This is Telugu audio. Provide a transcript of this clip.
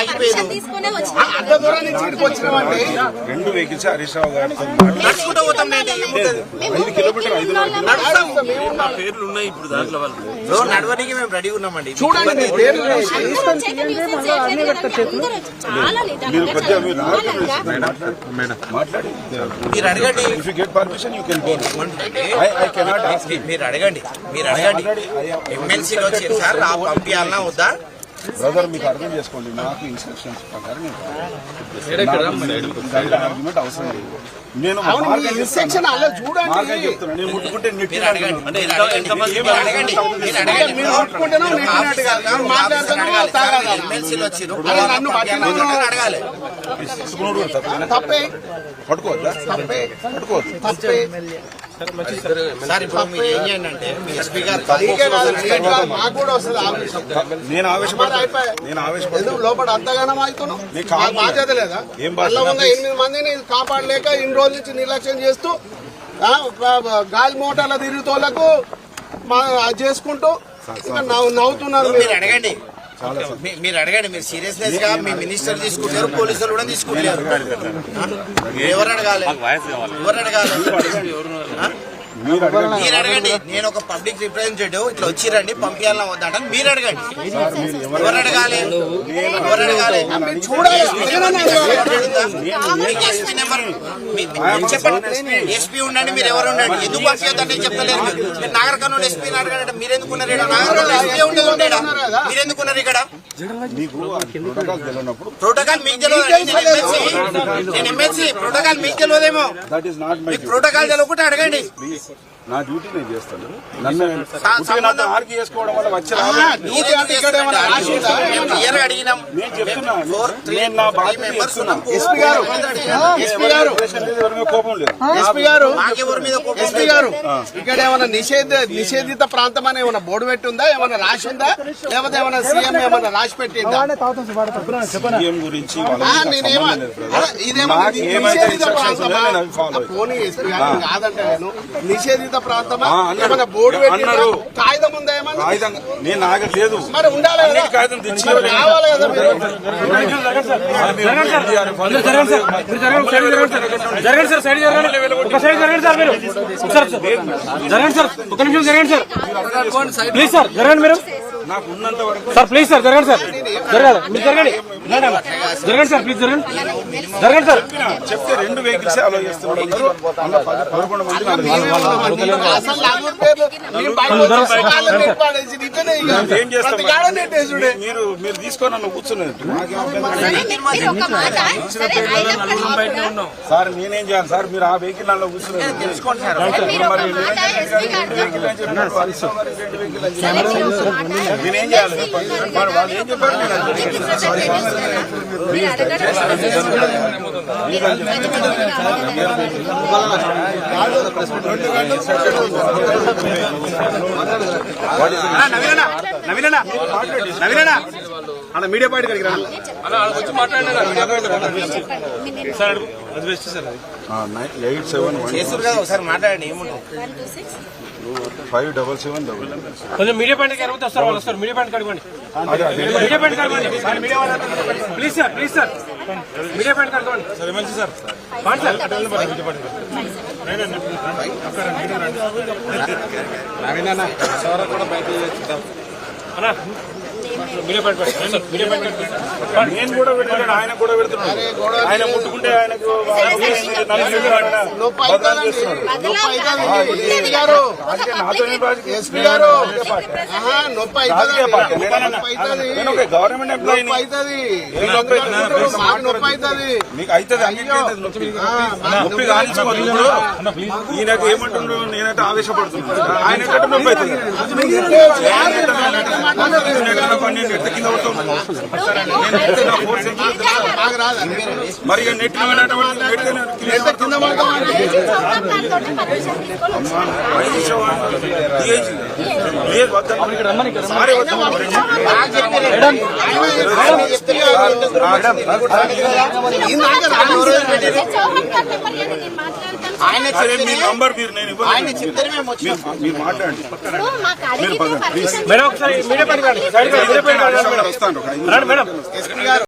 ఆగిపోయింది. అంత దూరం నుంచి ఇక్కడికి వచ్చినామండి. 2 వెహికల్స్ హరీష్ రావు గారితో నడుచుకుంటూ పోతాం. 5 కిలోమీటర్ 5 పేర్లు ఉన్నాయి ఇప్పుడు దాంట్లో వాళ్ళు నడవడానికి మేము రెడీ ఉన్నామండి. చూడండి మీ పేరు మీరు కొద్దిగా మాట్లాడి మీరు అడగండి. If you get permission you can go. I cannot ask you. మీరు అడగండి. ఎమ్మెల్సీలో వచ్చారు సార్, పంపించాలన్నా వద్దా? బ్రదర్ మీకు అర్థం చేసుకోండి, నాకు ఇన్స్ట్రక్షన్స్ ప్రకారం ఆర్గ్యుమెంట్ అవసరం లేదు. నేను ఇన్స్ట్రక్షన్ అలా చూడండి. చెప్తున్నాను, నేను ముట్టుకుంటే మీరు అడగండి. మీరు ఎమ్మెల్సీలో వచ్చారు, అడగాలి. తప్పే పట్టుకోవద్దా? పట్టుకోవద్దు. సార్ ఇప్పుడు మీరు ఏం చేయండి అంటే మీ ఎస్పీ గారు మాకు కూడా వస్తుంది ఆవేశం. నేను ఆవేశపడతాను. లోపల అంతగానం అవుతున్నాం. బాధ్యత లేదా? వల్ల ఉన్న 8 మందిని కాపాడలేక ఇన్ని రోజుల నుంచి నిర్లక్ష్యం చేస్తూ గాలి మోటార్ల తిరుగుతోళ్లకు చేసుకుంటూ నవ్వుతున్నారు. మీరు అడగండి. మీరు సీరియస్నెస్ గా మీ మినిస్టర్ తీసుకుంటారు, పోలీసులు కూడా తీసుకుంటారు. ఎవరు అడగాలి? మీరు అడగండి. నేను ఒక పబ్లిక్ రిప్రజెంటేటివ్, ఇట్లా వచ్చిరండి పంపించాలన్నా వద్దంట మీరు అడగండి. ఎవరు అడగాలి? చెప్పండి. ఎస్పీ ఉండండి, మీరు ఎవరు ఉండండి. ఎందుకు పంపించొద్దంటే చెప్పలేరు. మీరు నాగర్ కర్నూలు ఎస్పీని అడగండి. మీరు ఎందుకున్నారు? నాగర్ కర్నూలు ఎస్పీ ఉండేది ఉండేడా? మీరు ఎందుకున్నారు ఇక్కడ? ప్రోటోకాల్ మీకు తెలియదు. నేను ఎమ్మెల్సీ, ప్రోటోకాల్ మీకు తెలియదేమో. ప్రోటోకాల్ తెలియకుండా అడగండి. నా డ్యూటీ నేను చేస్తాను. నన్ను ఆర్గ్యూ చేసుకోవడం వల్ల వచ్చే అడిగినాం. నేను చెప్తున్నా, నేను నా బాధ్యత కోపం లేదు. ఎస్పీ గారు ఇక్కడ ఏమైనా నిషేధిత ప్రాంతం అని ఏమైనా బోర్డు పెట్టి ఉందా? ఏమైనా రాసి ఉందా? లేకపోతే ఏమైనా సీఎం ఏమైనా రాసి పెట్టిందా? సీఎం గురించి ఇదేమో నిషేధిత ప్రాంతమా? పోనీ ఎస్పీ గారు కాదంటే నేను నిషేధిత ప్రాంతమా? ఏమైనా బోర్డు పెట్టినారు? కాగితం ఉందా? ఏమన్నా నేను ఆగట్లేదు. మరి ఉండాలి కదా, కాగితం తెచ్చి రావాలి కదా. జరగండి సార్, సైడ్ జరగండి. ఒక సైడ్ జరగండి సార్, మీరు జరగండి సార్, ఒక నిమిషం జరగండి సార్, ప్లీజ్ సార్ జరగండి మీరు నాకు ఉన్నంత వరకు సార్, ప్లీజ్ సార్ జరగండి సార్, జరగాలి మీరు జరగండి, జరగండి సార్, ప్లీజ్ జరగండి, జరగండి సార్. చెప్తే 2 వెహికల్స్ అలో చేస్తున్నారు. 11 మంది ఏం చేస్తాం? మీరు తీసుకొని నన్ను కూర్చున్నారు. సార్ నేనేం చేయాలి సార్? మీరు ఆ వెహికల్ నన్ను కూర్చున్నారు. నేనేం చేయాలి? వాళ్ళు ఏం చెప్పారు? మీడియా పార్టీ కలిగి ఒకసారి మాట్లాడండి. 577 కొంచెం మీడియా పాయింట్ కడిగితే వస్తారు, వాళ్ళు వస్తారు. మీడియా పాయింట్ కడగండి, మీడియా పాయింట్ కడగండి, please sir, please sir, media point కడగండి sir. MLC sir, media point నేను కూడా పెడుతున్నాను, ఆయన కూడా పెడుతున్నాడు. ఆయన ముట్టుకుంటే ఆయనకు గవర్నమెంట్ ఎంప్లాయీ మీకు అవుతుంది. నొప్పి కానించుకోదు. ఈయనకు ఏమంటుండ్రు? నేనైతే ఆవేశపడుతున్నాను. ఆయన ఎక్కడ నొప్పి అవుతుంది. మరి నెట్ మీ నంబర్ మీరు నేను మీరు మాట్లాడండి మేడం. ఒకసారి మీడియా పని కాదు, వస్తాను మేడం.